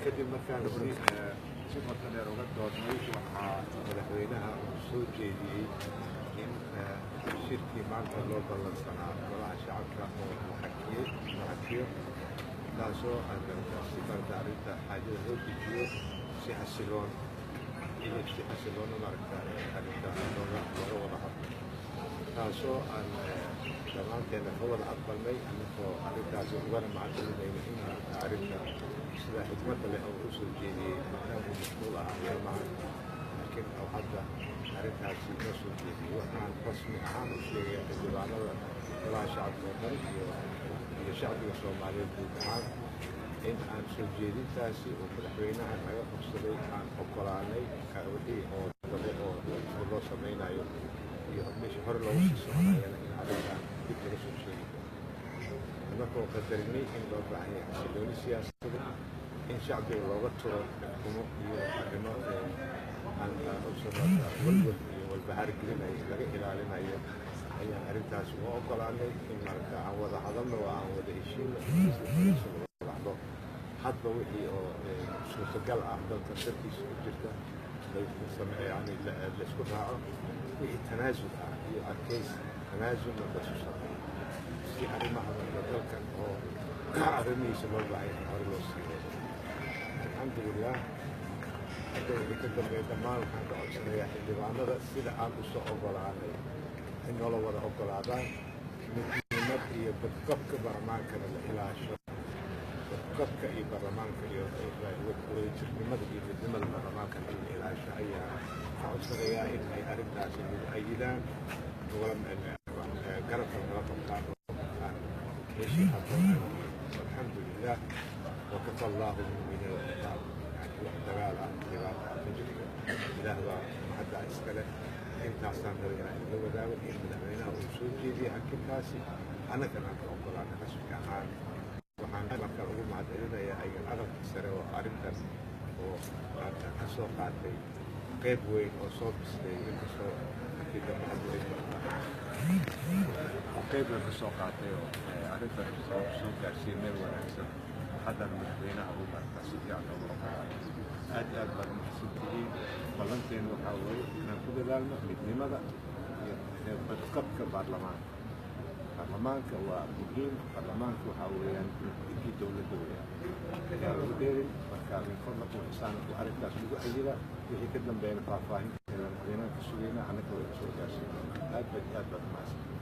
kadib markaan si qoto dheer uga doodnay waxaa madaxweynaha uu soo jeediyey in shirkii maanta loo ballansanaa golaha shacabka oo hakiyo taasoo si farda arrinta xaajada loo dejiyo si xasiloona maaragta arrinta looga wada hadlo taasoo aan dhammaanteena ka wada aqbalnay anigoo arrintaasi ugana macadelinayna in arrinta sida xikmadda leh oo u soo jeediyey maadaama mashquul ah maalmahan laakiin hadda arrintaasi noo soo jeediyey waxaan rasmi ahaan u sheegay xildhibaanada golaha shacabka oo dhan iyo shacbiga soomaaliyeed guud ahaan in aan soo jeedintaasi oo madaxweynaha naga qabsaday aan ogolaanay wixii oo dabo oo loo samaynayo iyo meeshii hore loogu sii soconayana in arrintan dib laga soo sheegi doono markoo qadarinay in loo baahan yahay xasilooni siyaasadeed in shacbiga looga turo xukumo iyo arrimo walwal iyo walbahaar gelinayo laga ilaalinayo ayaan arrintaas u ogolaanay in maaragta aan wada hadalno oo aan wada heshiino dhacdo hadba wixii oo suurtagal ah dalka sharkiisa ku jirta yani laisku raaco wixii tanaasul ah iyo adkaysi tanaasulna lasu sameeyo si arrimaha dalkan oo arrimihiisa loo baahay hore loo siiyo alxamdulilah hadda wixii ka dambeeya dhammaan waxaan ka codsanayaa xildhibaanada sida aan usoo ogolaanay in noola wada ogolaadaan midnimad iyo badqabka baarlamaankana la ilaasho badqabka iyo baarlamaanka iyo wadajirnimada iyo midnimada baarlamaankana in la ilaasho ayaa ka codsanayaa in ay arrintaasi nagu ayidaan garabka nala qabtaan aan heshii haboon alxamdulilah wakafa allahu lmuminiina alqitaal wax dagaal ah dhibaato ah ma jirto ilaah baa mahadda iskale intaasaan rabay inaan iga wadaago in madaxweynaha uu soo jeediyey hakintaasi annagana aan ka ogolaana rasmi ahaan waxaan markaan ugu mahadcelinayaa ayaga aqalkii sare oo arrintaas oo ka soo qaatay qayb weyn oo soo bistay inkastoo markii dambe qayb weyn ka soo qaatay oo arrintan soo gaarsiiyey meel wanaagsan haddana madaxweynaha uu markaa si fiican uga ogolaaday aad iyo aad baad mahadsantihiin ballanteenu waxaa weeye inaan ku dadaalno midnimada iyo badqabka baarlamaanka waa muhiim baarlamaanka waxaa weeyaan midkii dowladda weeyaan ayaa lagu dheerin marka min fadlakum insaan arrintaas lagu ayida wixii ka dambeeyana faahfaahinteeda madaxweynaha ka sugayna annaka way soo gaarsiin aad baad mahadsantihiin